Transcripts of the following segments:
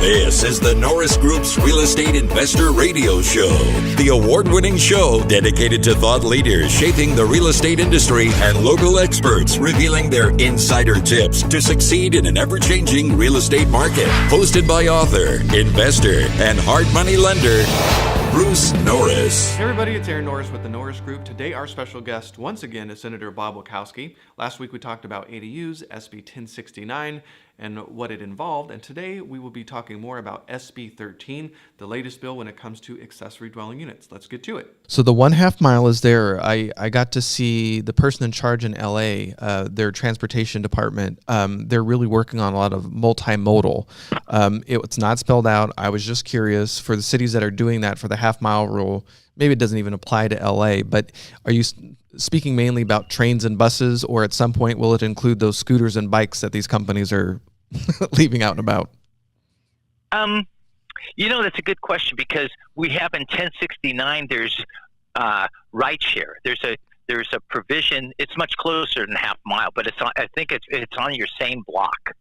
This is the Norris Group's Real Estate Investor Radio Show, the award-winning show dedicated to thought leaders shaping the real estate industry and local experts revealing their insider tips to succeed in an ever-changing real estate market. Hosted by author, investor, and hard money lender, Bruce Norris. Hey everybody, it's Aaron Norris with the Norris Group. Today our special guest once again is Senator Bob Wieckowski. Last week we talked about ADUs, SB 1069, and what it involved, and today we will be talking more about SB 13, the latest bill when it comes to accessory dwelling units. Let's get to it. So the 1/2 mile is there. I got to see the person in charge in LA, their transportation department. They're really working on a lot of multimodal. It's not spelled out. I was just curious for the cities that are doing that for the 1/2 mile rule. Maybe it doesn't even apply to LA, but are you speaking mainly about trains and buses, or at some point will it include those scooters and bikes that these companies are leaving out and about? That's a good question, because we have in 1069 there's ride share. There's a provision. It's much closer than 1/2 mile, but I think it's on your same block.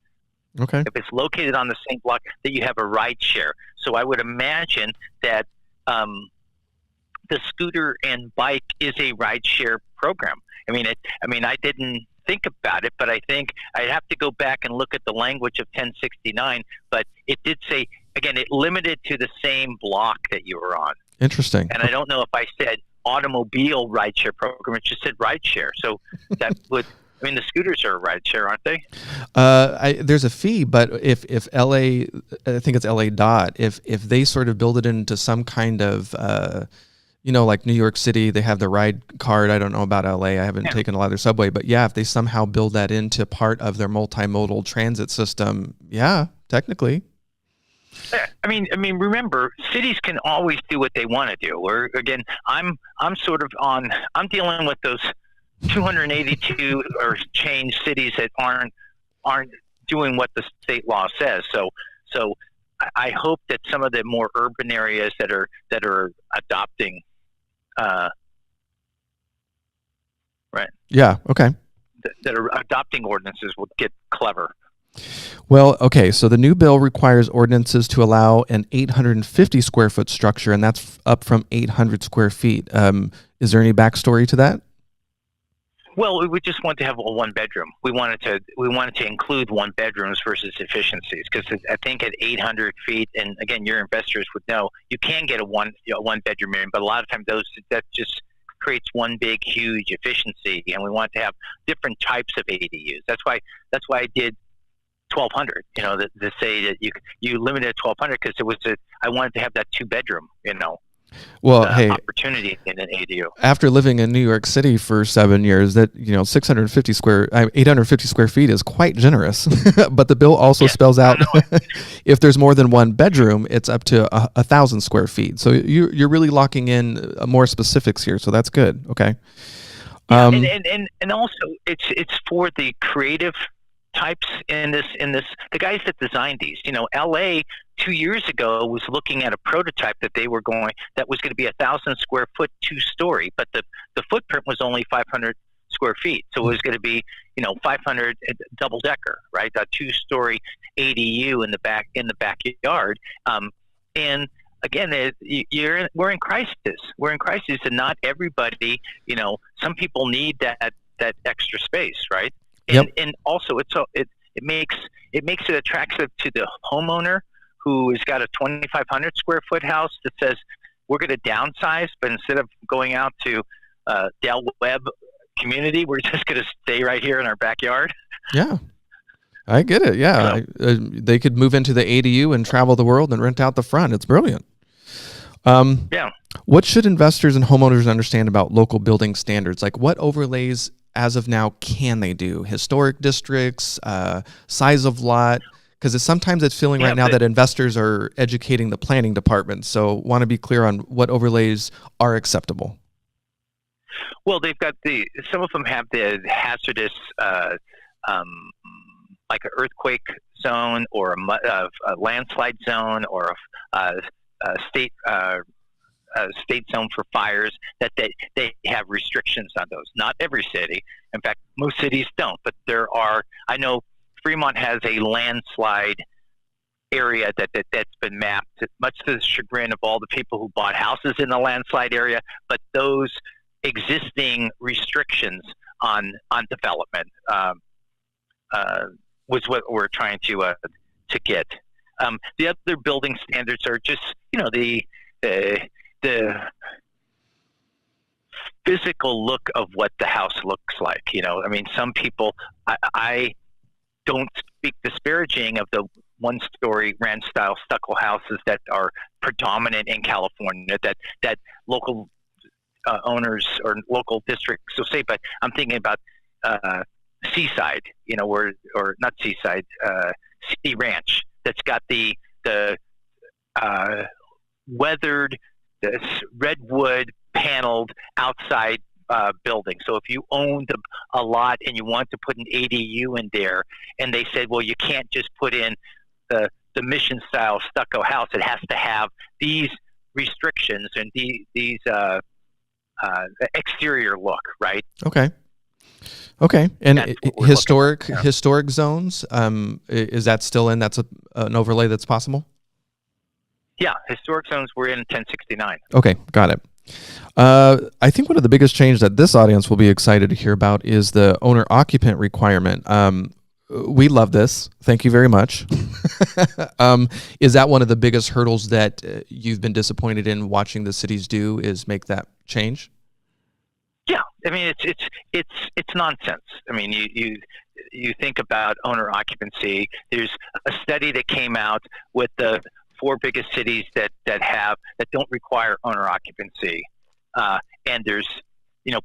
Okay. If it's located on the same block, that you have a ride share. So I would imagine that the scooter and bike is a ride share program. I didn't think about it, but I think I'd have to go back and look at the language of 1069, but it did say, again, it limited to the same block that you were on. Interesting. And I don't know if I said automobile rideshare program, it just said rideshare. So that would, the scooters are a rideshare, aren't they? There's a fee, but if LA, I think it's LA Dot, if they sort of build it into some kind of, like New York City, they have the ride card. I don't know about LA. I haven't taken a lot of their subway, but yeah, if they somehow build that into part of their multimodal transit system, yeah, technically. Remember, cities can always do what they want to do. Or again, I'm dealing with those 282 or change cities that aren't doing what the state law says. So I hope that some of the more urban areas that are adopting, right? Yeah. Okay. That are adopting ordinances will get clever. Well, okay. So the new bill requires ordinances to allow an 850 square foot structure, and that's up from 800 square feet. Is there any backstory to that? Well, we just want to have a one bedroom. We wanted to include one bedrooms versus efficiencies, because I think at 800 feet, and again, your investors would know, you can get a one bedroom in, but a lot of times that just creates one big huge efficiency, and we want to have different types of ADUs. That's why I did 1,200. To say that you limited at 1,200 because I wanted to have that 2-bedroom. Opportunity in an ADU. After living in New York City for 7 years, 850 square feet is quite generous. But the bill also spells out if there's more than one bedroom, it's up to 1,000 square feet. So you're really locking in more specifics here. So that's good. Okay. And also it's for the creative types in this the guys that designed these. LA 2 years ago was looking at a prototype that was going to be 1,000 square foot 2-story, but the footprint was only 500 square feet, so it was going to be 500 double decker, right? A 2-story ADU in the backyard. And again, we're in crisis. We're in crisis, and not everybody. Some people need that extra space, right? And also it makes it attractive to the homeowner who has got a 2,500 square foot house that says, we're going to downsize, but instead of going out to Del Webb community, we're just going to stay right here in our backyard. Yeah, I get it. Yeah, they could move into the ADU and travel the world and rent out the front. It's brilliant. What should investors and homeowners understand about local building standards? Like, what overlays as of now can they do? Historic districts, size of lot? Because sometimes it's feeling right now that investors are educating the planning department. So want to be clear on what overlays are acceptable. Well, they've got some of them have the hazardous, like an earthquake zone or a landslide zone or a state zone for fires, that they have restrictions on those. Not every city. In fact, most cities don't, but there are. I know Fremont has a landslide area that's been mapped, much to the chagrin of all the people who bought houses in the landslide area. But those existing restrictions on development was what we're trying to get. The other building standards are just, the physical look of what the house looks like. Some people, I don't speak disparaging of the one-story ranch style stucco houses that are predominant in California that local owners or local districts will say, but I'm thinking about Seaside, or not Seaside, Sea Ranch, that's got the weathered, this redwood paneled outside building. So if you owned a lot and you want to put an ADU in there, and they said, well, you can't just put in the mission style stucco house, it has to have these restrictions and these exterior look, right? Okay. And historic zones, is that still in? That's an overlay that's possible? Yeah, historic zones were in 1069. Okay, got it. I think one of the biggest changes that this audience will be excited to hear about is the owner-occupant requirement. We love this. Thank you very much. Is that one of the biggest hurdles that you've been disappointed in watching the cities do, is make that change? Yeah, it's nonsense. You think about owner occupancy. There's a study that came out with the 4 biggest cities that don't require owner occupancy, and there's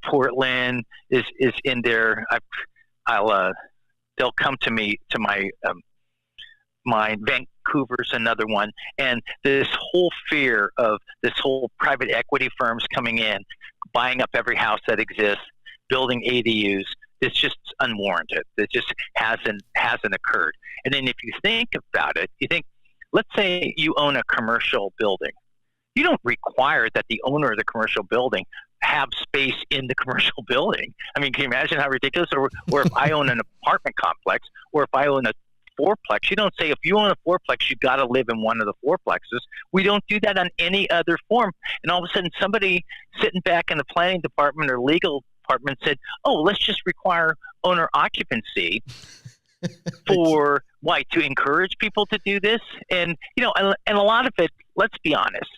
Portland is in there. They'll come to me to my mind. Vancouver's another one, and this whole fear of this whole private equity firms coming in, buying up every house that exists, building ADUs. It's just unwarranted. It just hasn't occurred. And then if you think about it, let's say you own a commercial building. You don't require that the owner of the commercial building have space in the commercial building. Can you imagine how ridiculous? Or if I own an apartment complex, or if I own a fourplex, you don't say if you own a fourplex, you got to live in one of the fourplexes. We don't do that on any other form. And all of a sudden, somebody sitting back in the planning department or legal department said, "Oh, let's just require owner occupancy." For why? To encourage people to do this. And and a lot of it, let's be honest,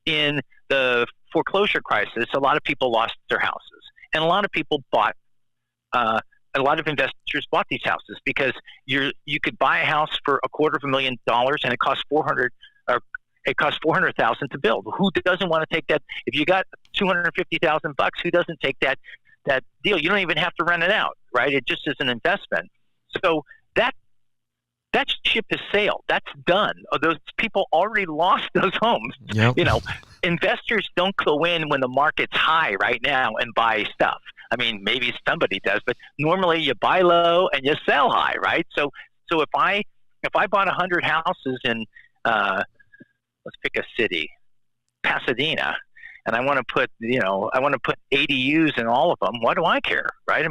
in the foreclosure crisis, a lot of people lost their houses, and a lot of people bought a lot of investors bought these houses because you could buy a house for $250,000 and it costs $400,000 to build. Who doesn't want to take that? If you got $250,000, who doesn't take that deal? You don't even have to rent it out, right? It just is an investment. So that ship has sailed. That's done. Those people already lost those homes. Yep. Investors don't go in when the market's high right now and buy stuff. Maybe somebody does, but normally you buy low and you sell high, right? So if I bought 100 houses in let's pick a city, Pasadena, and I want to put ADUs in all of them, why do I care, right?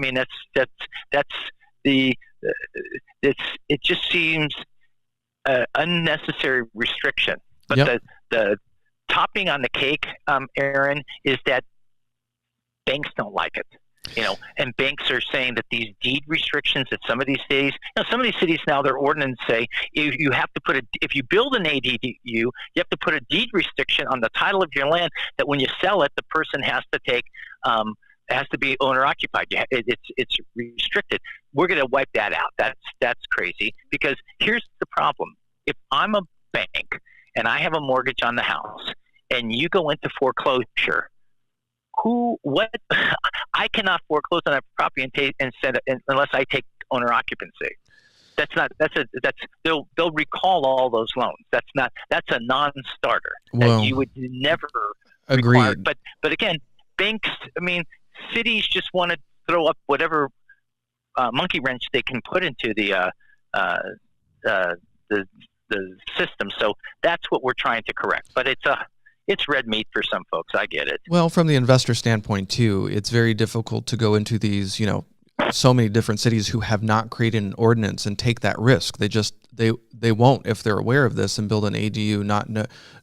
It just seems unnecessary restriction. But yep. the topping on the cake, Aaron, is that banks don't like it. And banks are saying that these deed restrictions at some of these cities, now, their ordinance say you have to if you build an ADU, you have to put a deed restriction on the title of your land that when you sell it, the person has to take has to be owner occupied. It's restricted. We're going to wipe that out. That's crazy, because here's the problem. If I'm a bank and I have a mortgage on the house and you go into foreclosure, I cannot foreclose on that property unless I take owner occupancy. They'll recall all those loans. That's a non-starter. Well, that you would never agreed. require. But again, banks, cities just want to throw up whatever monkey wrench they can put into the system. So that's what we're trying to correct. But it's red meat for some folks. I get it. Well, from the investor standpoint too, it's very difficult to go into these, so many different cities who have not created an ordinance and take that risk. they won't, if they're aware of this, and build an ADU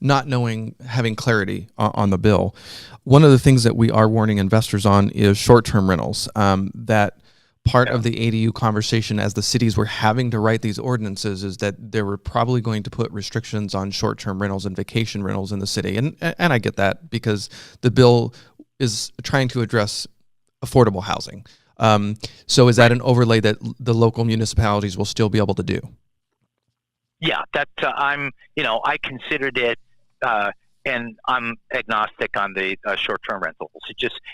not knowing, having clarity on the bill. One of the things that we are warning investors on is short-term rentals. That part of the ADU conversation, as the cities were having to write these ordinances, is that they were probably going to put restrictions on short-term rentals and vacation rentals in the city. And I get that, because the bill is trying to address affordable housing. So is that an overlay that the local municipalities will still be able to do? Yeah, that I considered it, and I'm agnostic on the short-term rentals.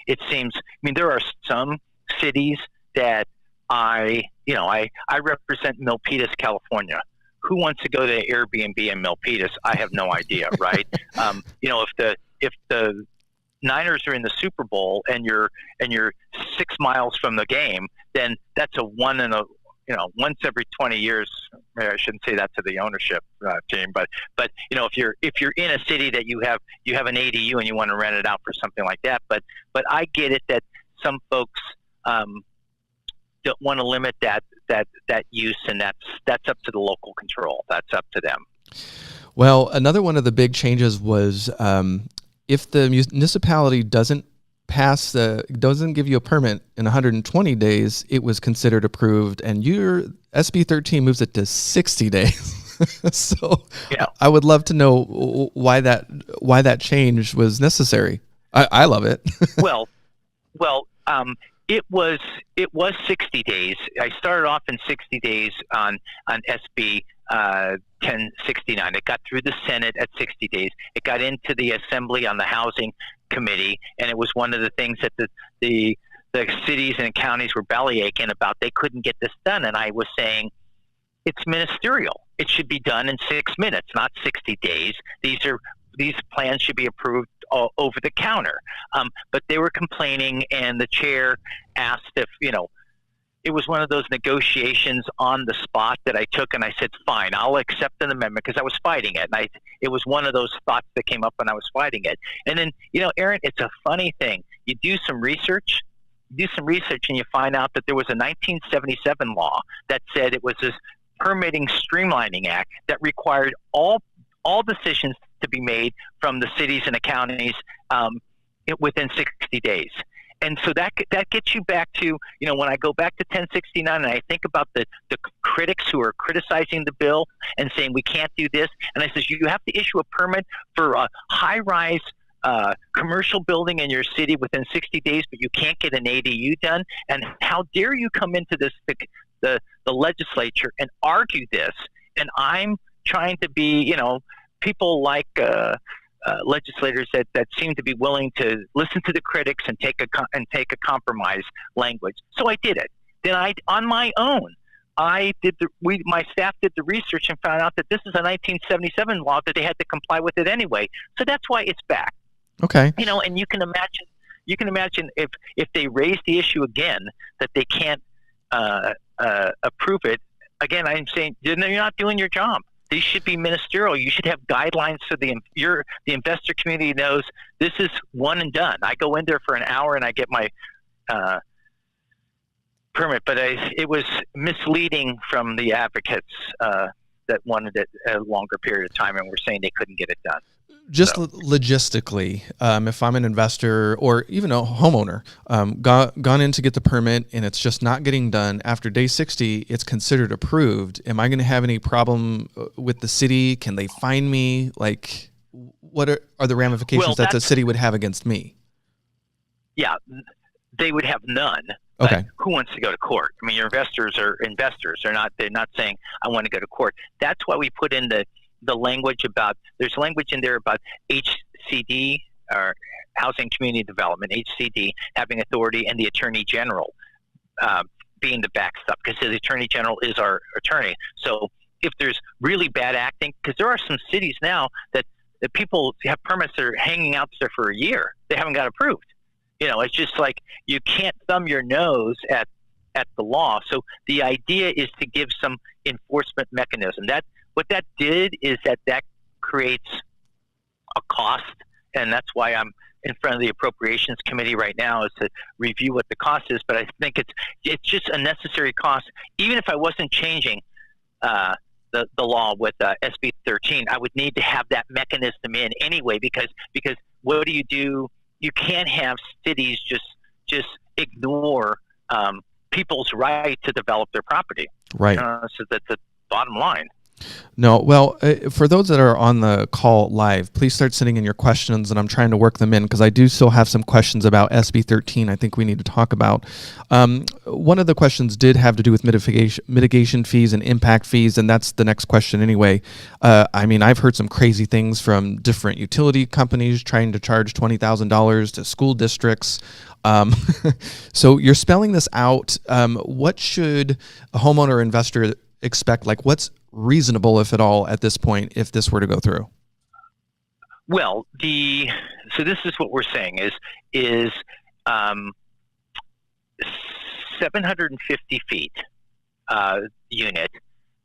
It seems, there are some cities that I represent Milpitas, California. Who wants to go to Airbnb in Milpitas? I have no idea, right? If the Niners are in the Super Bowl and you're 6 miles from the game, then that's a once every 20 years. I shouldn't say that to the ownership team, but if you're in a city that you have an ADU and you want to rent it out for something like that, but I get it that some folks don't want to limit that use, and that's up to the local control. That's up to them. Well, another one of the big changes was if the municipality doesn't give you a permit in 120 days, it was considered approved, and your SB 13 moves it to 60 days. So yeah. I would love to know why that change was necessary. I love it. Well, it was 60 days. I started off in 60 days on SB 1069. It got through the Senate at 60 days. It got into the Assembly on the Housing Committee, and it was one of the things that the cities and counties were bellyaching about. They couldn't get this done, and I was saying it's ministerial. It should be done in 6 minutes, not 60 days. These plans should be approved over the counter. But they were complaining, and the chair asked if, it was one of those negotiations on the spot that I took, and I said, fine, I'll accept an amendment, because I was fighting it. And it was one of those thoughts that came up when I was fighting it. And then, Aaron, it's a funny thing. You do some research, and you find out that there was a 1977 law that said it was this Permitting Streamlining Act that required all decisions to be made from the cities and the counties within 60 days. And so that gets you back to, when I go back to 1069 and I think about the critics who are criticizing the bill and saying we can't do this, and I says you have to issue a permit for a high-rise commercial building in your city within 60 days, but you can't get an ADU done. And how dare you come into the legislature and argue this? And I'm trying to be, people like legislators that seem to be willing to listen to the critics and take a compromise language. So I did it. Then on my own, my staff did the research and found out that this is a 1977 law, that they had to comply with it anyway. So that's why it's back. Okay. And you can imagine if they raise the issue again that they can't approve it again. I'm saying you're not doing your job. These should be ministerial. You should have guidelines so the investor community knows this is one and done. I go in there for an hour and I get my permit, but it was misleading from the advocates that wanted it a longer period of time and were saying they couldn't get it done. Just logistically, if I'm an investor or even a homeowner, gone in to get the permit and it's just not getting done, after day 60, it's considered approved. Am I going to have any problem with the city? Can they fine me? Like, what are the ramifications that the city would have against me? Yeah, they would have none. Okay. Who wants to go to court? I mean, your investors are investors. They're not saying, I want to go to court. That's why we put in the language about, there's language in there about HCD, or Housing Community Development, HCD, having authority, and the Attorney General being the backstop, because the Attorney General is our attorney. So if there's really bad acting, because there are some cities now that people have permits that are hanging out there for a year. They haven't got approved. It's just like you can't thumb your nose at the law. So the idea is to give some enforcement mechanism. What that did is that creates a cost, and that's why I'm in front of the Appropriations Committee right now, is to review what the cost is. But I think it's just a necessary cost. Even if I wasn't changing the law with SB 13, I would need to have that mechanism in anyway, because what do? You can't have cities just ignore people's right to develop their property. Right. So that's the bottom line. No, well, for those that are on the call live, please start sending in your questions, and I'm trying to work them in because I do still have some questions about SB 13 I think we need to talk about. One of the questions did have to do with mitigation fees and impact fees, and that's the next question anyway. I mean, I've heard some crazy things from different utility companies trying to charge $20,000 to school districts. So you're spelling this out. What should a homeowner or investor expect? Like, what's reasonable, if at all, at this point, if this were to go through? Well, so this is what we're saying is 750 feet unit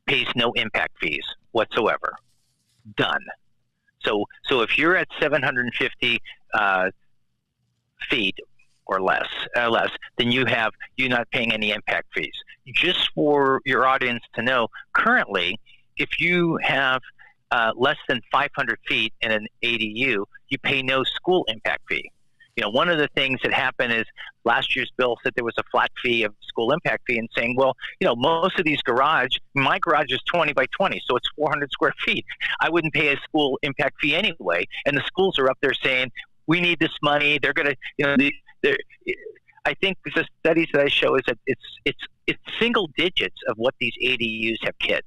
pays no impact fees whatsoever. Done. So if you're at 750 feet or less, then you're not paying any impact fees. Just for your audience to know, currently, if you have less than 500 feet in an ADU, you pay no school impact fee. One of the things that happened is last year's bill said there was a flat fee of school impact fee, and saying, well, most of these my garage is 20 by 20, so it's 400 square feet. I wouldn't pay a school impact fee anyway. And the schools are up there saying, we need this money. They're going to, I think the studies that I show is that it's single digits of what these ADUs have kids,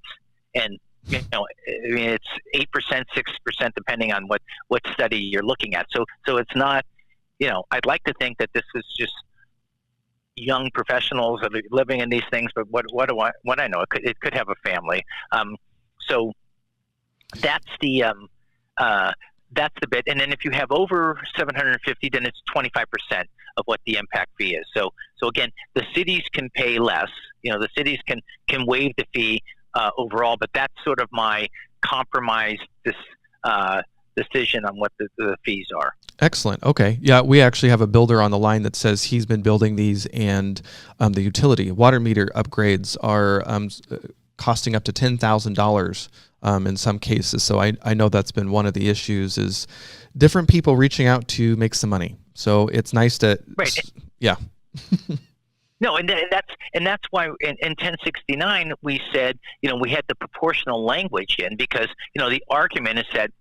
and it's 8%, 6% depending on what study you're looking at. So it's not, I'd like to think that this is just young professionals that are living in these things, but what I know, it could have a family. So that's the bit. And then if you have over 750, then it's 25% of what the impact fee is. So again, the cities can pay less. The cities can waive the fee overall, but that's sort of my compromise decision on what the fees are. Excellent. Okay. Yeah, we actually have a builder on the line that says he's been building these, and the utility water meter upgrades are costing up to $10,000 in some cases. So I know that's been one of the issues, is different people reaching out to make some money. So it's nice to, right. Yeah. No, and that's why in 1069 we said, we had the proportional language in, because the argument is that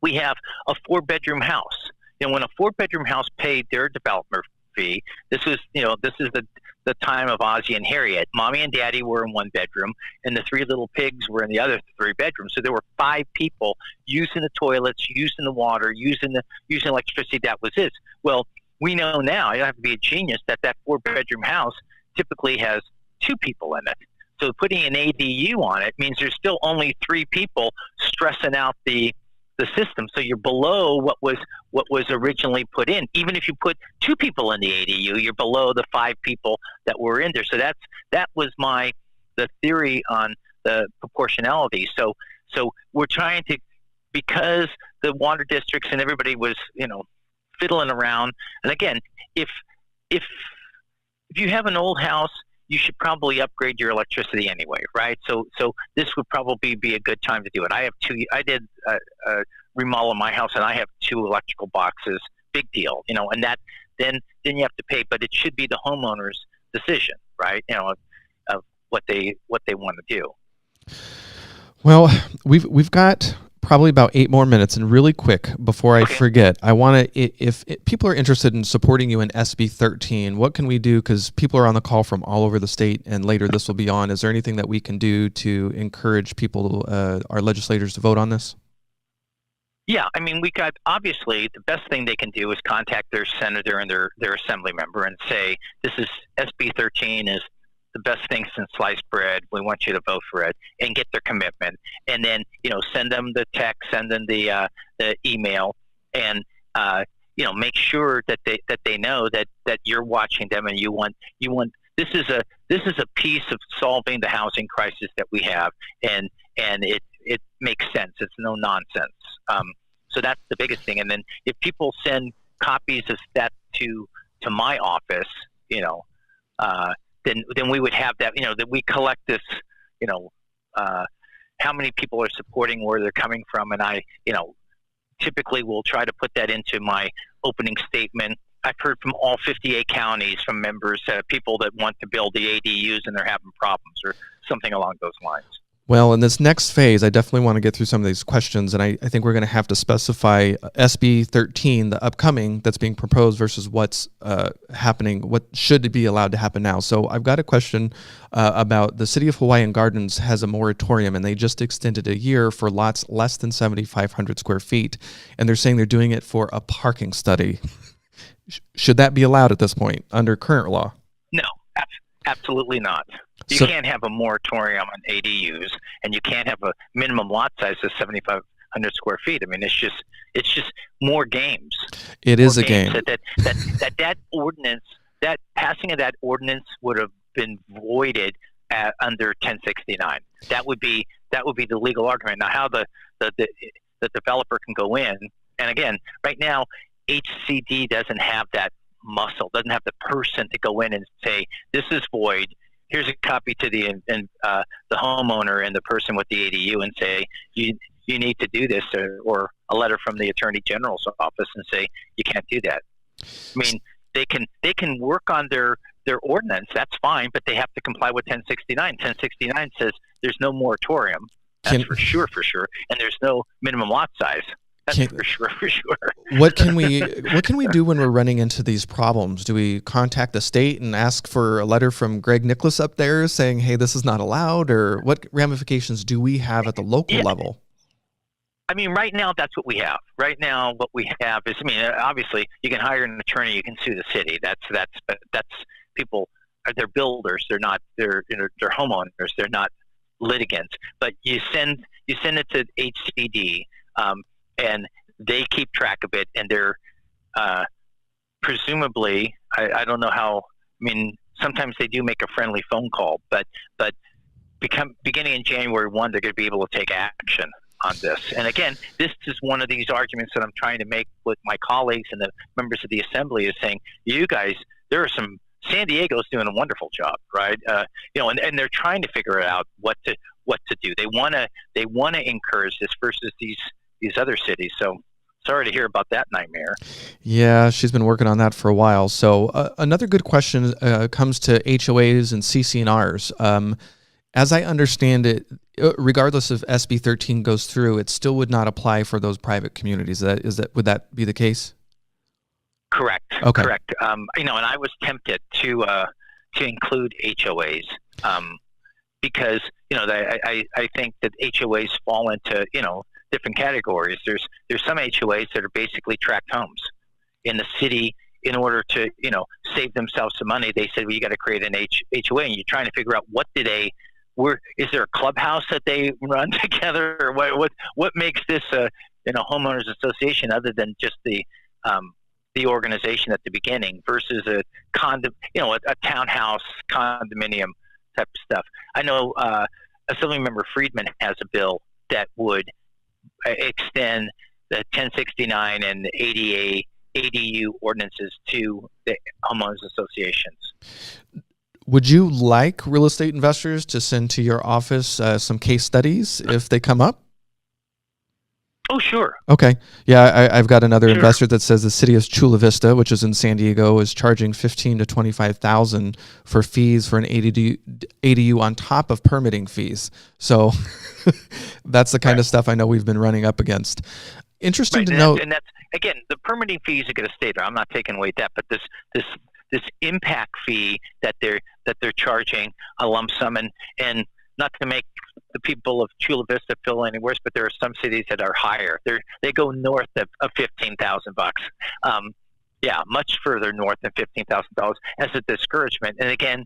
we have a 4-bedroom house. When a 4-bedroom house paid their development fee, this is the time of Ozzie and Harriet. Mommy and Daddy were in 1 bedroom, and the 3 little pigs were in the other 3 bedrooms. So there were 5 people using the toilets, using the water, using electricity. That was it. Well, we know now, you don't have to be a genius, that 4-bedroom house typically has 2 people in it. So putting an ADU on it means there's still only 3 people stressing out the system. So you're below what was originally put in. Even if you put 2 people in the ADU, you're below the 5 people that were in there. So that was the theory on the proportionality. So we're trying to, because the water districts and everybody was fiddling around. And again, if you have an old house, you should probably upgrade your electricity anyway, right? So this would probably be a good time to do it. I did remodel my house, and I have 2 electrical boxes. Big deal, and that then you have to pay, but it should be the homeowner's decision, right? Of what they want to do. Well, we've got probably about 8 more minutes, and really quick before I forget, I want to, if people are interested in supporting you in SB 13, what can we do? Because people are on the call from all over the state, and later this will be on. Is there anything that we can do to encourage people, our legislators, to vote on this? Yeah, I mean, obviously the best thing they can do is contact their senator and their assembly member and say, this is SB 13 is the best thing since sliced bread. We want you to vote for it, and get their commitment. And then, send them the text, send them the email, and make sure that they know that you're watching them, and you want this is a piece of solving the housing crisis that we have, and it makes sense. It's no nonsense. So that's the biggest thing. And then if people send copies of that to my office, then we would have that, that we collect this, how many people are supporting, where they're coming from, and I, typically will try to put that into my opening statement. I've heard from all 58 counties from members, people that want to build the ADUs and they're having problems or something along those lines. Well, in this next phase, I definitely want to get through some of these questions, and I think we're going to have to specify SB 13, the upcoming, that's being proposed versus what's happening, what should be allowed to happen now. So I've got a question about the City of Hawaiian Gardens has a moratorium, and they just extended a year for lots less than 7,500 square feet, and they're saying they're doing it for a parking study. Should that be allowed at this point under current law? No, absolutely not. You can't have a moratorium on ADUs, and you can't have a minimum lot size of 7,500 square feet. I mean, it's just more games. It is a game. That ordinance, that passing of that ordinance would have been voided under 1069. That would be the legal argument. Now, how the developer can go in, and again, right now, HCD doesn't have that muscle, doesn't have the person to go in and say, this is void. Here's a copy to the homeowner and the person with the ADU and say, you need to do this, or a letter from the Attorney General's office and say, you can't do that. I mean, they can work on their ordinance, that's fine, but they have to comply with 1069. 1069 says there's no moratorium, that's for sure, and there's no minimum lot size. For sure. What can we do when we're running into these problems? Do we contact the state and ask for a letter from Greg Nicholas up there saying, hey, this is not allowed? Or what ramifications do we have at the local level? I mean, right now, that's what we have. Right now, what we have is, I mean, obviously, you can hire an attorney, you can sue the city. That's people, they're builders, they're homeowners, they're not litigants. But you send it to HCD, and they keep track of it, and they're presumably, I don't know how, I mean, sometimes they do make a friendly phone call, but beginning in January 1, they're going to be able to take action on this. And again, this is one of these arguments that I'm trying to make with my colleagues and the members of the assembly, is saying, you guys, San Diego's doing a wonderful job, right? And they're trying to figure out what to do. They want to encourage this versus these other cities. So sorry to hear about that nightmare. Yeah, she's been working on that for a while. So another good question comes to HOAs and CC&Rs. As I understand it, regardless if SB 13 goes through, it still would not apply for those private communities. Would that be the case? Correct. Okay. Correct. And I was tempted to include HOAs because I think that HOAs fall into different categories. There's some HOAs that are basically tract homes in the city. In order to save themselves some money, they said, well, you got to create an HOA, and you're trying to figure out is there a clubhouse that they run together, or what makes this a homeowners association other than just the organization at the beginning versus a townhouse condominium type of stuff. I know Assemblymember Friedman has a bill that would extend the 1069 and the ADU ordinances to the homeowners associations. Would you like real estate investors to send to your office some case studies if they come up? Oh, sure. Okay. Yeah, I've got another investor that says the city of Chula Vista, which is in San Diego, is charging $15,000 to $25,000 for fees for an ADU on top of permitting fees. So that's the kind of stuff I know we've been running up against. Interesting to note. And that's, again, the permitting fees are going to stay there. I'm not taking away that, but this impact fee that they're charging a lump sum, and not to make the people of Chula Vista feel any worse, but there are some cities that are higher. They go north of $15,000. Much further north than $15,000 as a discouragement. And again,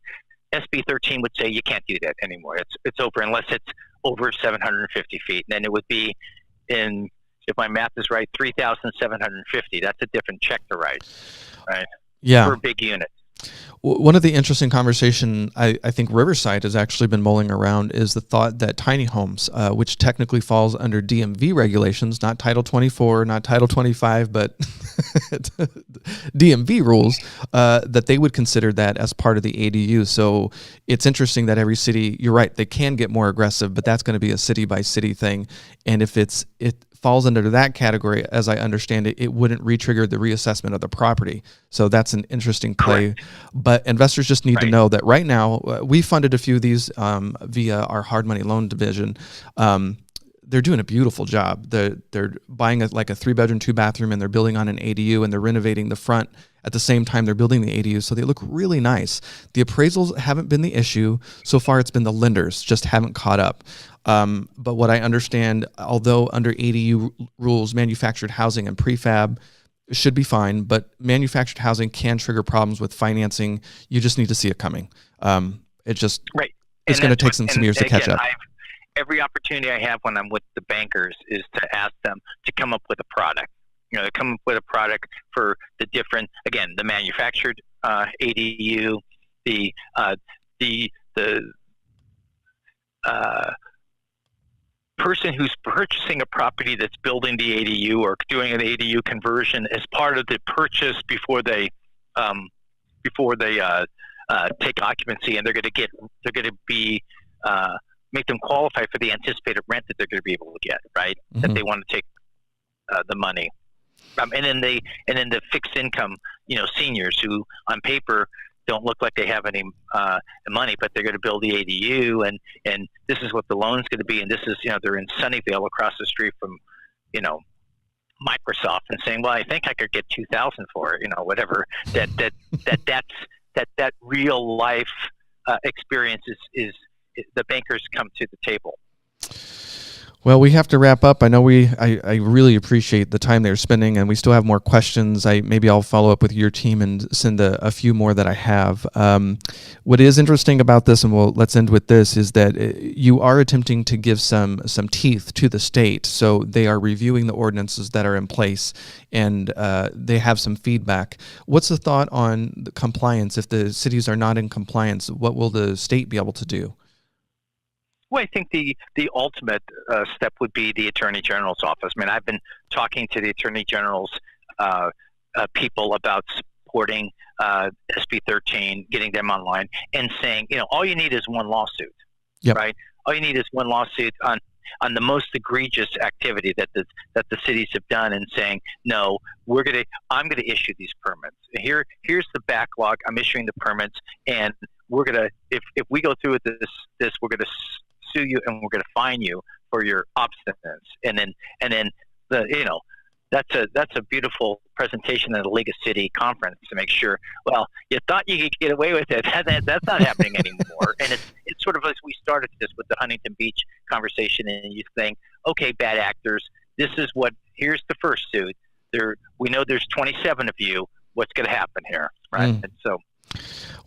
SB 13 would say you can't do that anymore. It's over unless it's over 750 feet. And then it would be if my math is right, 3,750. That's a different check to write, right? Yeah. For a big unit. One of the interesting conversation I think Riverside has actually been mulling around is the thought that tiny homes, which technically falls under DMV regulations, not Title 24, not Title 25, but DMV rules, that they would consider that as part of the ADU. So it's interesting that every city, you're right, they can get more aggressive, but that's going to be a city by city thing. And if it falls under that category, as I understand it, it wouldn't re-trigger the reassessment of the property. So that's an interesting play. Correct. But investors just need to know that right now, we funded a few of these via our hard money loan division. They're doing a beautiful job. They're buying like a 3-bedroom, 2-bathroom, and they're building on an ADU, and they're renovating the front at the same time they're building the ADU, so they look really nice. The appraisals haven't been the issue. So far, it's been the lenders just haven't caught up. But what I understand, although under ADU rules, manufactured housing and prefab should be fine, but manufactured housing can trigger problems with financing. You just need to see it coming. It's going to take some years to catch up. Every opportunity I have when I'm with the bankers is to ask them to come up with a product. To come up with a product for the different, again, the manufactured ADU, the person who's purchasing a property that's building the ADU or doing an ADU conversion as part of the purchase before they take occupancy, and they're going to be make them qualify for the anticipated rent that they're going to be able to get, right? Mm-hmm. That they want to take the money. And then the fixed income, seniors who on paper don't look like they have any money, but they're going to build the ADU, and this is what the loan's going to be, and this is, they're in Sunnyvale across the street from, Microsoft, and saying, well, I think I could get $2,000 for it, whatever. That real life experience is the bankers come to the table. Well, we have to wrap up. I know I really appreciate the time they're spending, and we still have more questions. Maybe I'll follow up with your team and send a few more that I have. What is interesting about this, and let's end with this, is that you are attempting to give some teeth to the state. So they are reviewing the ordinances that are in place, and they have some feedback. What's the thought on the compliance? If the cities are not in compliance, what will the state be able to do? Well, I think the ultimate step would be the Attorney General's office. I mean, I've been talking to the Attorney General's people about supporting SB 13, getting them online, and saying, all you need is one lawsuit, yep. Right? All you need is one lawsuit on the most egregious activity that the cities have done, and saying, no, I'm gonna issue these permits. Here's the backlog. I'm issuing the permits, and we're gonna if we go through with this, we're gonna sue you, and we're going to fine you for your obstinance. And then that's a beautiful presentation at a League of City conference to make sure. Well, you thought you could get away with it. That's not happening anymore. And it's sort of as we started this with the Huntington Beach conversation, and you think, okay, bad actors, here's the first suit. We know there's 27 of you. What's going to happen here, right? And so.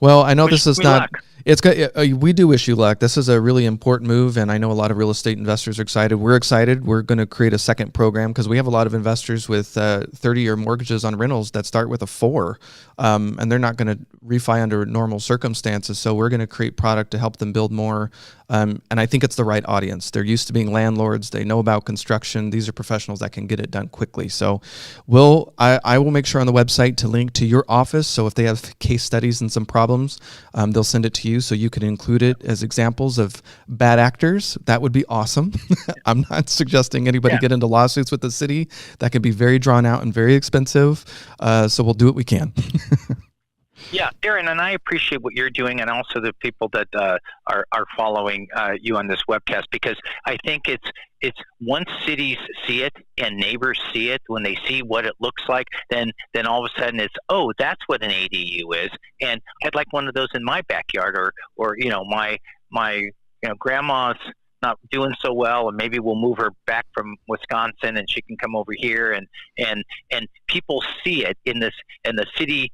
Well, I know this is not. We do wish you luck. This is a really important move, and I know a lot of real estate investors are excited. We're excited. We're going to create a second program because we have a lot of investors with 30-year mortgages on rentals that start with a 4, and they're not going to refi under normal circumstances. So we're going to create product to help them build more. And I think it's the right audience. They're used to being landlords. They know about construction. These are professionals that can get it done quickly. So I will make sure on the website to link to your office. So if they have case studies and some problems, they'll send it to you so you can include it as examples of bad actors. That would be awesome. I'm not suggesting anybody get into lawsuits with the city. That can be very drawn out and very expensive. So we'll do what we can. Yeah, Aaron, and I appreciate what you're doing, and also the people that are following you on this webcast, because I think it's once cities see it and neighbors see it, when they see what it looks like, then all of a sudden it's, oh, that's what an ADU is, and I'd like one of those in my backyard, or my grandma's not doing so well, and maybe we'll move her back from Wisconsin, and she can come over here, and people see it in the city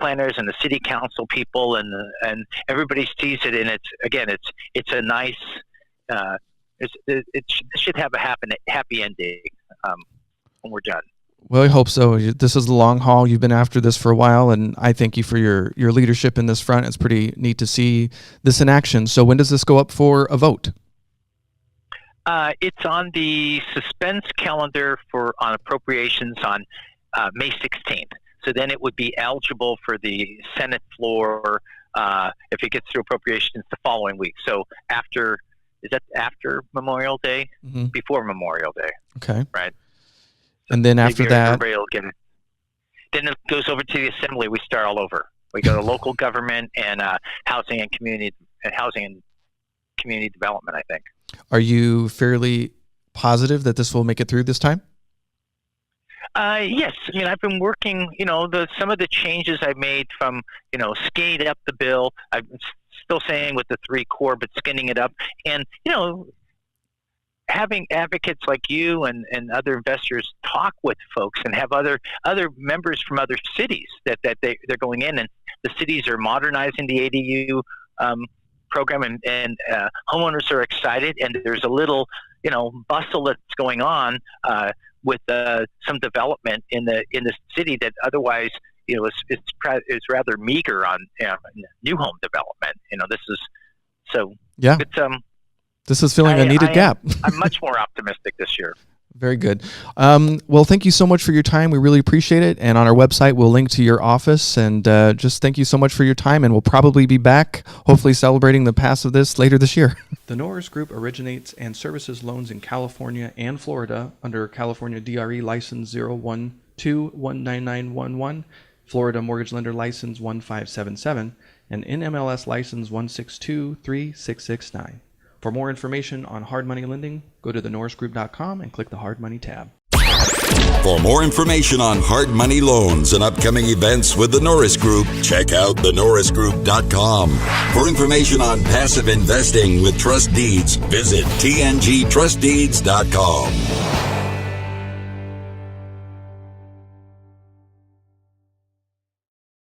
planners and the city council people, and everybody sees it, and it's a nice it should have a happy ending when we're done. Well, I hope so. This is the long haul. You've been after this for a while, and I thank you for your leadership in this front. It's pretty neat to see this in action. So when does this go up for a vote? It's on the suspense calendar on appropriations on May 16th. So then it would be eligible for the Senate floor if it gets through appropriations the following week. So is that after Memorial Day? Mm-hmm. Before Memorial Day. Okay. Right. And then after that, then it goes over to the Assembly. We start all over. We go to local government and housing and community development, I think. Are you fairly positive that this will make it through this time? Yes. I mean, I've been working, some of the changes I made from, skinning up the bill. I'm still saying with the 3 core, but skinning it up. And, having advocates like you and other investors talk with folks and have other members from other cities that they're going in, and the cities are modernizing the ADU program, and homeowners are excited, and there's a little bustle that's going on with some development in the city that otherwise is rather meager on new home development. This is filling a needed gap. I'm much more optimistic this year. Very good. Well, thank you so much for your time. We really appreciate it. And on our website, we'll link to your office. And just thank you so much for your time. And we'll probably be back, hopefully celebrating the pass of this later this year. The Norris Group originates and services loans in California and Florida under California DRE License 012-19911, Florida Mortgage Lender License 1577, and NMLS License 1623669. For more information on hard money lending, go to thenorrisgroup.com and click the Hard Money tab. For more information on hard money loans and upcoming events with the Norris Group, check out thenorrisgroup.com. For information on passive investing with trust deeds, visit tngtrustdeeds.com.